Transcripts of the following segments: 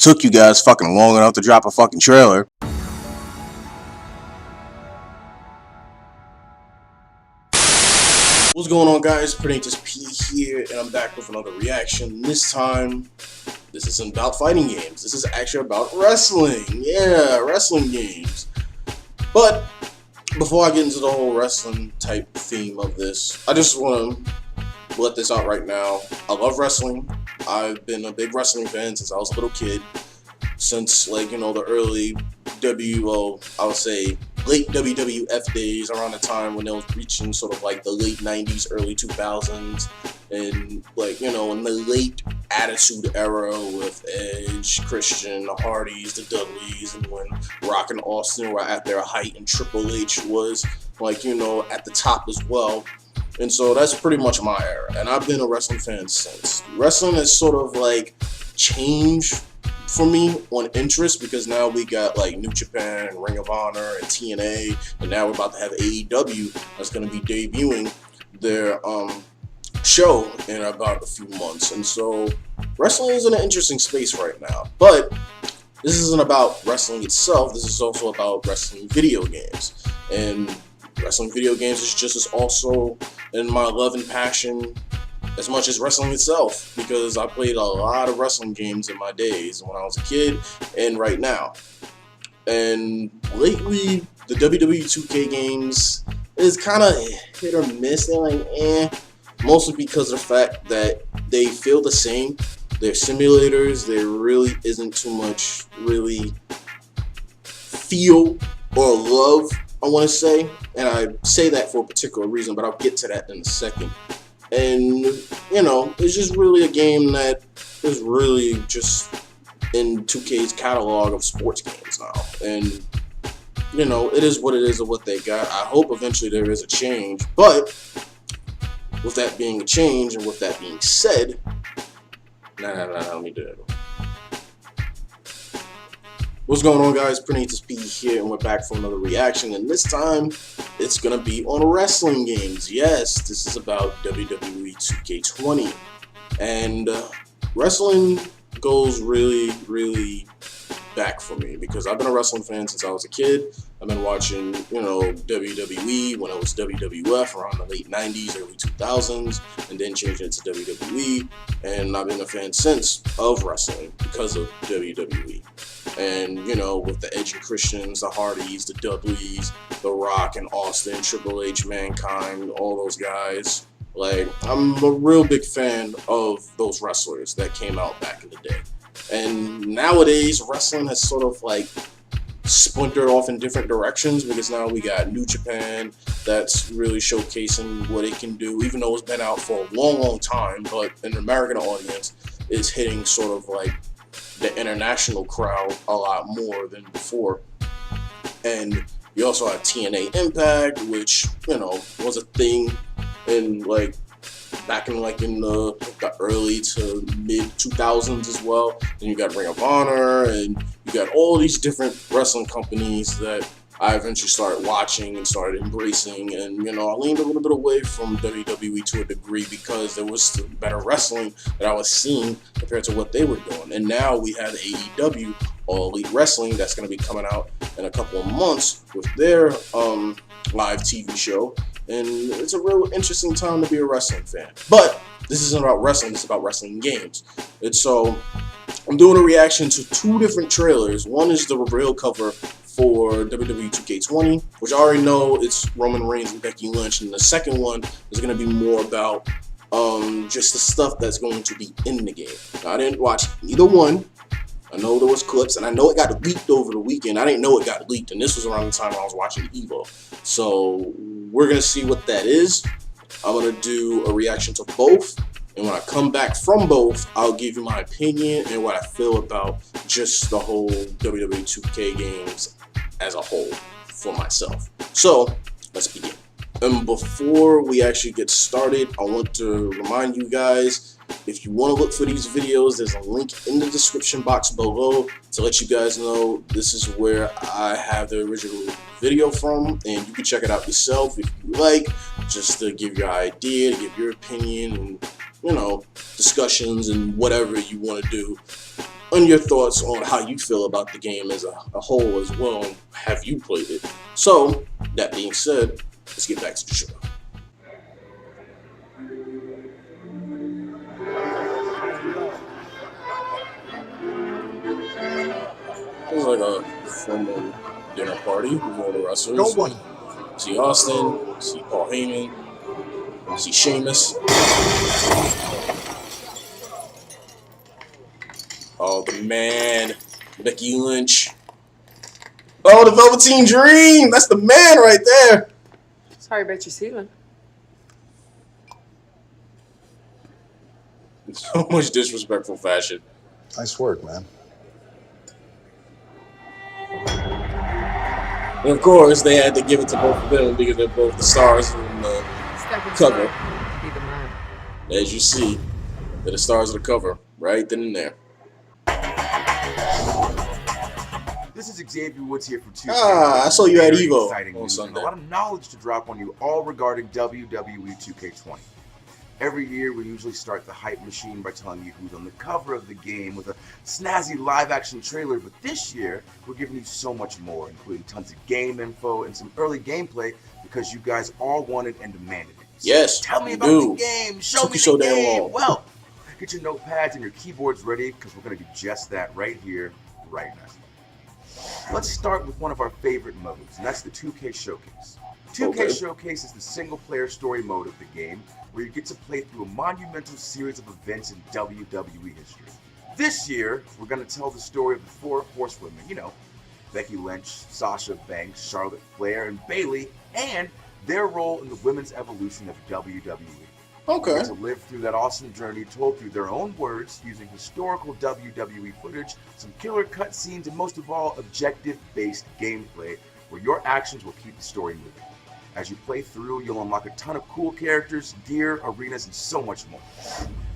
Took you guys fucking long enough to drop a fucking trailer. What's going on, guys? Prinatious P here, and I'm back with another reaction. This time, this isn't about fighting games. This is actually about wrestling. Yeah, wrestling games. But before I get into the whole wrestling type theme of this, I just want to let this out right now. I love wrestling. I've been a big wrestling fan since I was a little kid. Since, like, you know, the early I would say late WWF days, around the time when they was reaching sort of like the late 90s, early 2000s, and, like, you know, in the late Attitude Era with Edge, Christian, the Hardys, the Dudleys, and when Rock and Austin were at their height, and Triple H was, like, you know, at the top as well. And so that's pretty much my era, and I've been a wrestling fan since. Wrestling has sort of like changed for me on interest, because now we got like New Japan and Ring of Honor and TNA, and now we're about to have AEW that's going to be debuting their show in about a few months. And so wrestling is in an interesting space right now. But this isn't about wrestling itself. This is also about wrestling video games. And wrestling video games is just as also in my love and passion as much as wrestling itself, because I played a lot of wrestling games in my days when I was a kid and right now. And lately, the WWE 2k games is kind of hit or miss. They're like, mostly because of the fact that they feel the same. They're simulators. There really isn't too much really feel or love, I want to say. And I say that for a particular reason, but I'll get to that in a second. And, you know, it's just really a game that is really just in 2K's catalog of sports games now. And, you know, it is what it is of what they got. I hope eventually there is a change. But with that being a change and with that being said, let me do it. What's going on, guys? Prinatious P here, and we're back for another reaction, and this time it's gonna be on wrestling games. Yes, this is about WWE 2k20, and wrestling goes really back for me, because I've been a wrestling fan since I was a kid. I've been watching, you know, WWE when it was WWF around the late 90s, early 2000s, and then changed it to WWE, and I've been a fan since of wrestling because of WWE. And, you know, with the Edge and Christians, the Hardys, the Dudleys, the Rock and Austin, Triple H, Mankind, all those guys. Like, I'm a real big fan of those wrestlers that came out back in the day. And nowadays, wrestling has sort of like splintered off in different directions, because now we got New Japan that's really showcasing what it can do, even though it's been out for a long time, but an American audience is hitting sort of like the international crowd a lot more than before. And you also have TNA Impact, which, you know, was a thing in like back in like in the early to mid 2000s as well. And you got Ring of Honor, and you got all these different wrestling companies that I eventually started watching and started embracing. And, you know, I leaned a little bit away from WWE to a degree, because there was better wrestling that I was seeing compared to what they were doing. And now we have AEW, All Elite Wrestling, that's going to be coming out in a couple of months with their live TV show. And it's a real interesting time to be a wrestling fan. But this isn't about wrestling, it's about wrestling games. And so I'm doing a reaction to two different trailers. One is the reveal cover for WWE 2k20, which I already know it's Roman Reigns and Becky Lynch, and the second one is going to be more about just the stuff that's going to be in the game. Now, I didn't watch either one. I know there was clips, and I know it got leaked over the weekend. I didn't know it got leaked, and this was around the time I was watching EVO. So we're going to see what that is. I'm going to do a reaction to both, and when I come back from both, I'll give you my opinion and what I feel about just the whole WWE 2K games as a whole for myself. So let's begin. And before we actually get started, I want to remind you guys, if you want to look for these videos, there's a link in the description box below to let you guys know this is where I have the original video from, and you can check it out yourself if you like, just to give your idea, to give your opinion, and, you know, discussions and whatever you want to do and your thoughts on how you feel about the game as a whole as well. Have you played it? So, that being said, let's get back to the show. It was like a formal dinner party with all the wrestlers. Go one. See Austin, see Paul Heyman, see Sheamus. Oh, the man, Becky Lynch. Oh, the Velveteen Dream. That's the man right there. Sorry about your ceiling. So much disrespectful fashion. Nice work, man. And of course, they had to give it to both of them because they're both the stars in the cover. As you see, they're the stars of the cover, right then and there. This is Xavier Woods here from 2K. I saw you at Evo on Sunday. Sunday. A lot of knowledge to drop on you, all regarding WWE 2k20. Every year, we usually start the hype machine by telling you who's on the cover of the game with a snazzy live-action trailer, but this year, we're giving you so much more, including tons of game info and some early gameplay because you guys all wanted and demanded it. So yes, tell me about do. the game. Show me so the game. long. Well, get your notepads and your keyboards ready because we're going to do just that right here, right now. Let's start with one of our favorite modes, and that's the 2K Showcase. 2K Showcase is the single-player story mode of the game, where you get to play through a monumental series of events in WWE history. This year, we're going to tell the story of the 4 horsewomen, you know, Becky Lynch, Sasha Banks, Charlotte Flair, and Bayley, and their role in the women's evolution of WWE. Okay. We get to live through that awesome journey told through their own words, using historical WWE footage, some killer cutscenes, and most of all, objective-based gameplay, where your actions will keep the story moving. As you play through, you'll unlock a ton of cool characters, gear, arenas, and so much more.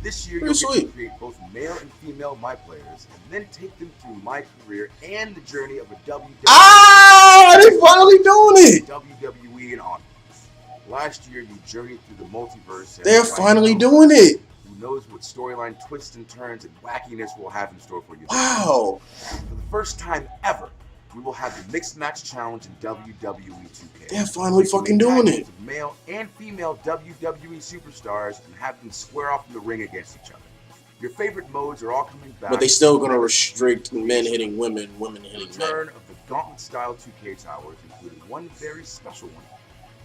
This year, you'll get to create both male and female My Players, and then take them through my career and the journey of a WWE. Ah, they're finally doing it! WWE and on. Last year, you journeyed through the multiverse. They're finally doing it! Who knows what storyline twists and turns and wackiness we'll have in store for you. Wow! For the first time ever, we will have the Mixed Match Challenge in WWE 2K. They're finally fucking doing it. Male and female WWE superstars and have them square off in the ring against each other. Your favorite modes are all coming back. But they still gonna restrict men hitting women, women hitting men. Return of the Gauntlet-style 2K towers, including one very special one,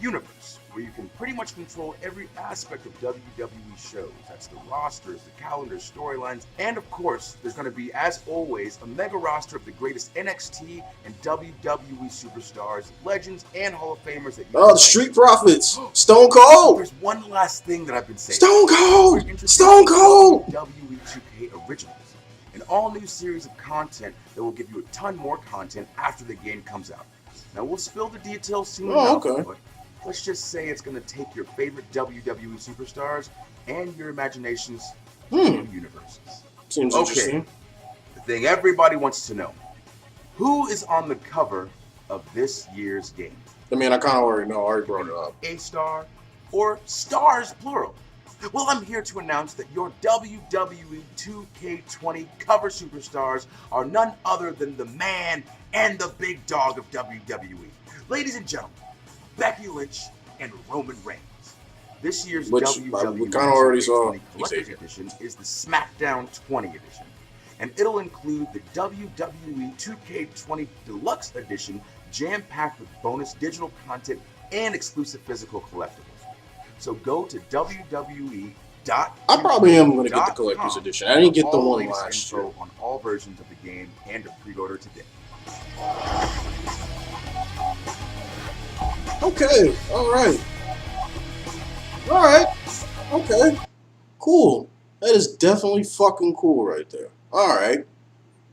Universe, where you can pretty much control every aspect of WWE shows. That's the rosters, the calendars, storylines, and of course, there's going to be, as always, a mega roster of the greatest NXT and WWE superstars, legends, and Hall of Famers that you the Street Profits! Stone Cold! There's one last thing that I've been saying. Stone Cold! Stone Cold! WWE 2K Originals, an all-new series of content that will give you a ton more content after the game comes out. Now, we'll spill the details soon enough, but let's just say it's going to take your favorite WWE superstars and your imaginations to new universes. Seems interesting. The thing everybody wants to know. Who is on the cover of this year's game? I mean, I kind of already know. I already brought it up. A star or stars plural? Well, I'm here to announce that your WWE 2K20 cover superstars are none other than the man and the big dog of WWE. Ladies and gentlemen, Becky Lynch and Roman Reigns. This year's WWE 2K20 Collector's Edition is the SmackDown 20 edition, and it'll include the WWE 2K20 Deluxe Edition, jam-packed with bonus digital content and exclusive physical collectibles. So go to WWE.com. I probably am going to get the Collector's Edition. I didn't get the one last year. On all versions of the game and to pre-order today. Okay, alright. Alright, okay. Cool. That is definitely fucking cool right there. Alright.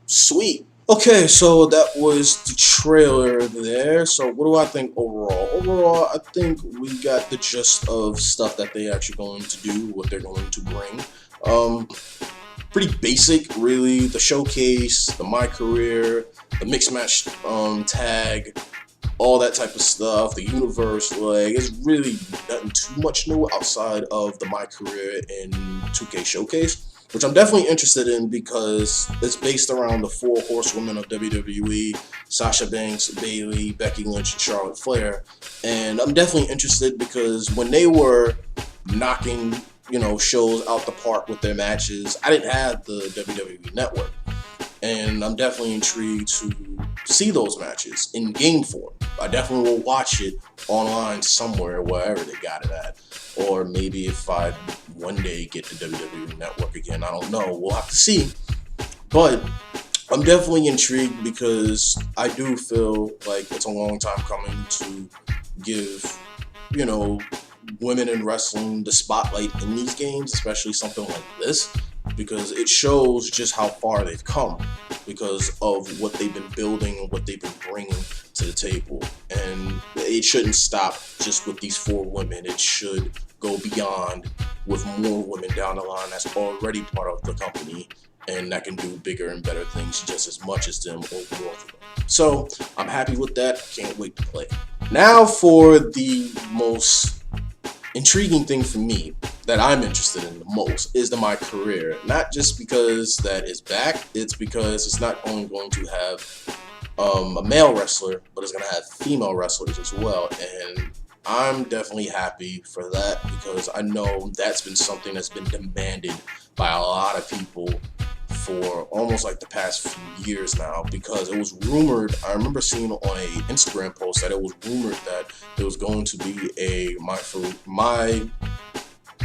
Sweet. Okay, so that was the trailer there. So what do I think overall? Overall, I think we got the gist of stuff that they actually going to do, what they're going to bring. Pretty basic, really. The showcase, the My Career, the Mixed Match tag, all that type of stuff, the universe, like, it's really nothing too much new outside of the My Career and 2K Showcase. which I'm definitely interested in because it's based around the 4 horsewomen of WWE: Sasha Banks, Bayley, Becky Lynch, and Charlotte Flair. And I'm definitely interested because when they were knocking, shows out the park with their matches, I didn't have the WWE Network. And I'm definitely intrigued to see those matches in game form. I definitely will watch it online somewhere, wherever they got it at. Or maybe if I one day get the WWE Network again, I don't know. We'll have to see. But I'm definitely intrigued because I do feel like it's a long time coming to give, women in wrestling the spotlight in these games, especially something like this, because it shows just how far they've come because of what they've been building and what they've been bringing to the table. And it shouldn't stop just with these 4 women. It should go beyond with more women down the line that's already part of the company and that can do bigger and better things just as much as them or more of them. So I'm happy with that. Can't wait to play. Now for the most intriguing thing for me that I'm interested in the most is my career. Not just because that is back, it's because it's not only going to have a male wrestler, but it's going to have female wrestlers as well. And I'm definitely happy for that because I know that's been something that's been demanded by a lot of people for almost like the past few years now, because it was rumored, I remember seeing on a Instagram post that it was rumored that there was going to be a my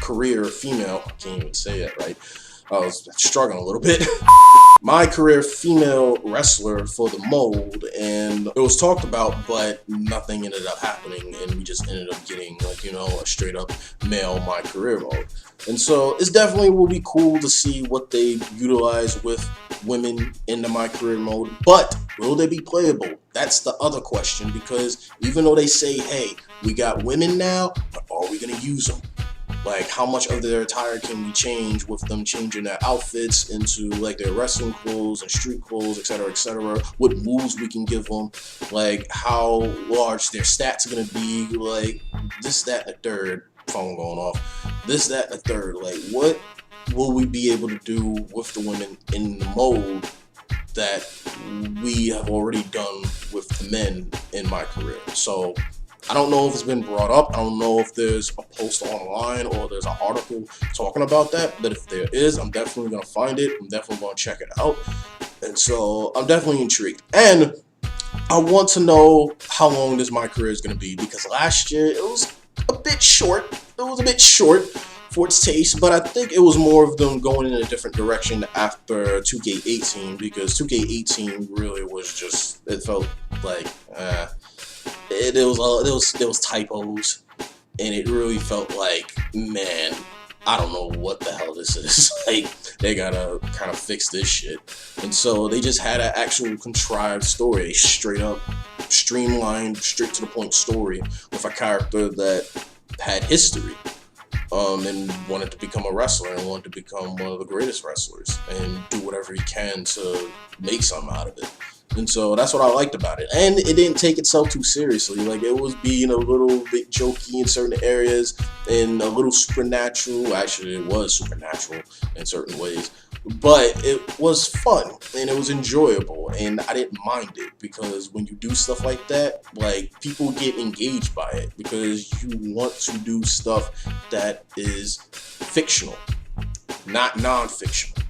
career female, I can't even say that right, I was struggling a little bit, my career female wrestler for the mold, and it was talked about, but nothing ended up happening, and we just ended up getting a straight up male my career mode. And so it's definitely will be cool to see what they utilize with women in the my career mode, but will they be playable? That's the other question, because even though they say, hey, we got women now, but are we going to use them? Like, how much of their attire can we change with them changing their outfits into like their wrestling clothes and street clothes, etc., what moves we can give them, like how large their stats are going to be, like this, that, and the third. Phone going off. This, that, and the third. Like, what will we be able to do with the women in the mold that we have already done with the men in my career? So I don't know if it's been brought up. I don't know if there's a post online or there's an article talking about that. But if there is, I'm definitely going to find it. I'm definitely going to check it out. And so I'm definitely intrigued. And I want to know how long this my career is going to be, because last year it was a bit short. It was a bit short for its taste, but I think it was more of them going in a different direction after 2k18, because 2k18 really was just, it felt like there was typos, and it really felt like, man, I don't know what the hell this is. Like, they gotta kind of fix this shit. And so they just had an actual contrived story, a straight up, streamlined, straight to the point story with a character that had history, and wanted to become a wrestler and wanted to become one of the greatest wrestlers and do whatever he can to make something out of it. And so that's what I liked about it. And it didn't take itself too seriously. Like, it was being a little bit jokey in certain areas and a little supernatural. Actually, it was supernatural in certain ways. But it was fun and it was enjoyable, and I didn't mind it, because when you do stuff like that, like, people get engaged by it because you want to do stuff that is fictional, not non-fictional.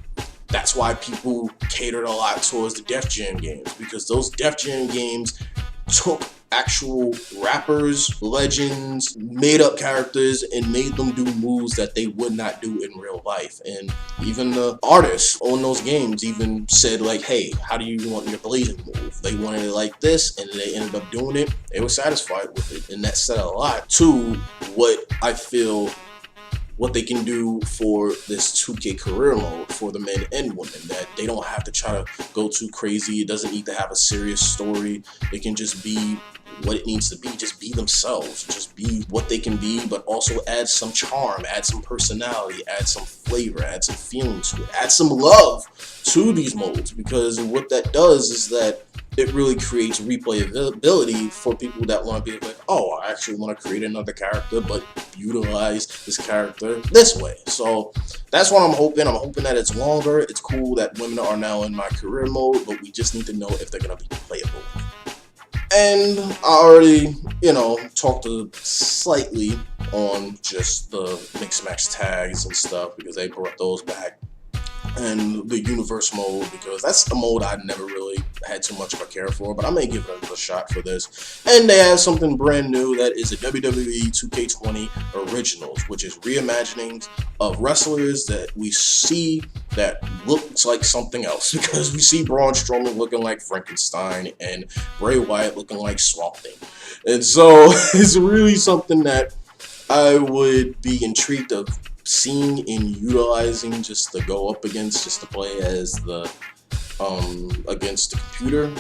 That's why people catered a lot towards the Def Jam games, because those Def Jam games took actual rappers, legends, made up characters, and made them do moves that they would not do in real life. And even the artists on those games even said, like, hey, how do you want your blazing move? They wanted it like this, and they ended up doing it. They were satisfied with it, and that said a lot to what I feel what they can do for this 2K career mode for the men and women, that they don't have to try to go too crazy. It doesn't need to have a serious story. It can just be what it needs to be. Just be themselves. Just be what they can be, but also add some charm, add some personality, add some flavor, add some feeling to it, add some love to these modes, because what that does is that it really creates replayability for people that want to be like, oh, I actually want to create another character, but utilize this character this way. So that's what I'm hoping. I'm hoping that it's longer. It's cool that women are now in my career mode, but we just need to know if they're going to be playable. And I already, talked slightly on just the mixed match tags and stuff, because they brought those back, and the universe mode, because that's the mode I never really had too much of a care for, but I may give it a shot for this. And they have something brand new that is a WWE 2k20 Originals, which is reimaginings of wrestlers that we see that looks like something else, because we see Braun Strowman looking like Frankenstein and Bray Wyatt looking like Swamp Thing. And so it's really something that I would be intrigued of seeing and utilizing, just to go up against, just to play as the against the computer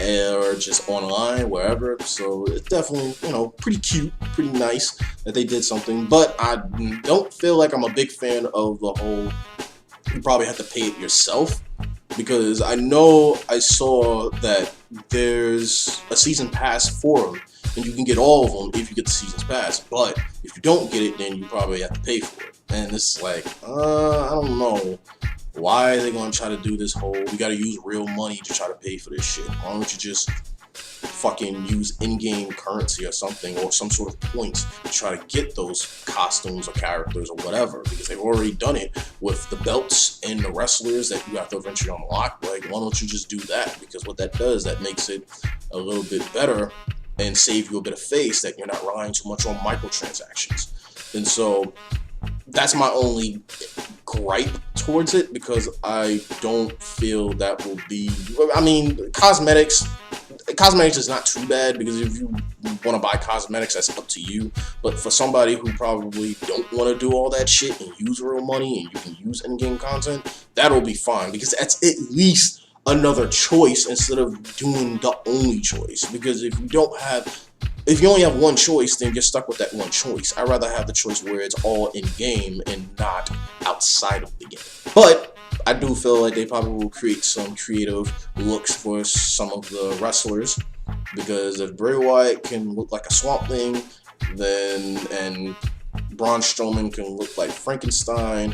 or just online, wherever. So it's definitely, pretty cute, pretty nice that they did something, but I don't feel like I'm a big fan of the whole you probably have to pay it yourself, because I know I saw that there's a season pass for them, and you can get all of them if you get the season's pass, but if you don't get it, then you probably have to pay for it. And it's like, I don't know. Why are they going to try to do this whole, we got to use real money to try to pay for this shit? Why don't you just fucking use in-game currency or something, or some sort of points to try to get those costumes or characters or whatever? Because they've already done it with the belts and the wrestlers that you have to eventually unlock. Like, why don't you just do that? Because what that does, that makes it a little bit better and save you a bit of face, that you're not relying too much on microtransactions. And so that's my only gripe towards it, because I don't feel that will be, I mean, cosmetics is not too bad, because if you want to buy cosmetics, that's up to you. But for somebody who probably don't want to do all that shit and use real money, and you can use in-game content, that'll be fine, because that's at least another choice instead of doing the only choice. Because if you only have one choice, then you're stuck with that one choice. I'd rather have the choice where it's all in-game and not outside of the game. But I do feel like they probably will create some creative looks for some of the wrestlers, because if Bray Wyatt can look like a Swamp Thing, and Braun Strowman can look like Frankenstein,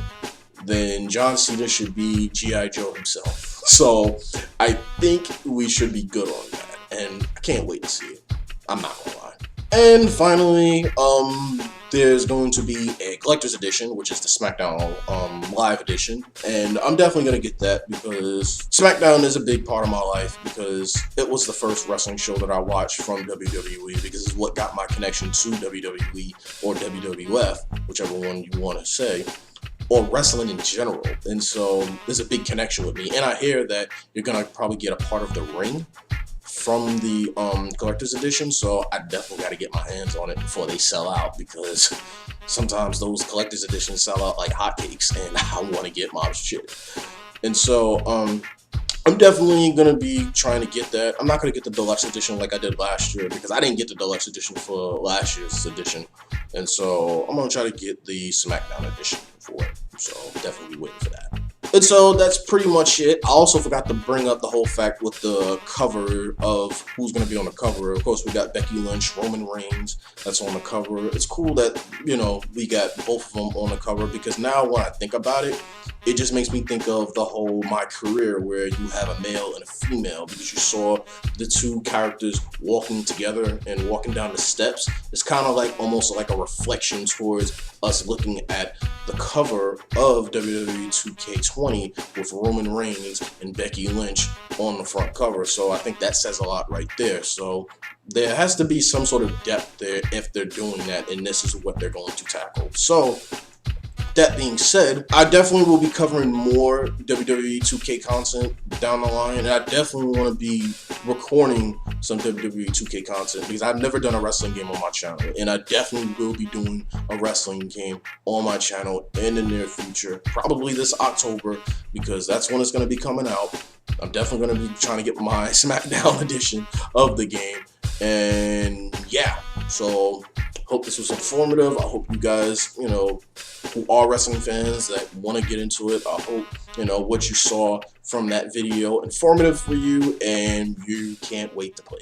then John Cena should be G.I. Joe himself. So I think we should be good on that, and I can't wait to see it. I'm not gonna lie. And finally, there's going to be a collector's edition, which is the SmackDown Live edition, and I'm definitely gonna get that, because SmackDown is a big part of my life, because it was the first wrestling show that I watched from WWE, because it's what got my connection to WWE or WWF, whichever one you want to say, or wrestling in general. And so there's a big connection with me, and I hear that you're gonna probably get a part of the ring from the collector's edition, so I definitely got to get my hands on it before they sell out, because sometimes those collector's editions sell out like hotcakes, and I want to get my shit. And so I'm definitely gonna be trying to get that. I'm not gonna get the deluxe edition like I did last year, because I didn't get the deluxe edition for last year's edition, and so I'm gonna try to get the SmackDown edition for it. So definitely waiting for that. And so that's pretty much it. I also forgot to bring up the whole fact with the cover of who's going to be on the cover. Of course, we got Becky Lynch, Roman Reigns, that's on the cover. It's cool that, we got both of them on the cover, because now when I think about it, it just makes me think of the whole My Career, where you have a male and a female, because you saw the two characters walking together and walking down the steps. It's kind of like almost like a reflection towards us looking at the cover of WWE 2k20 with Roman Reigns and Becky Lynch on the front cover. So I think that says a lot right there. So there has to be some sort of depth there if they're doing that, and this is what they're going to tackle. So that being said, I definitely will be covering more WWE 2K content down the line, and I definitely want to be recording some WWE 2K content, because I've never done a wrestling game on my channel, and I definitely will be doing a wrestling game on my channel in the near future, probably this October, because that's when it's going to be coming out. I'm definitely going to be trying to get my SmackDown edition of the game, and yeah, so Hope this was informative. I hope you guys, you know, who are wrestling fans that want to get into it, I hope, you know, what you saw from that video informative for you and you can't wait to play.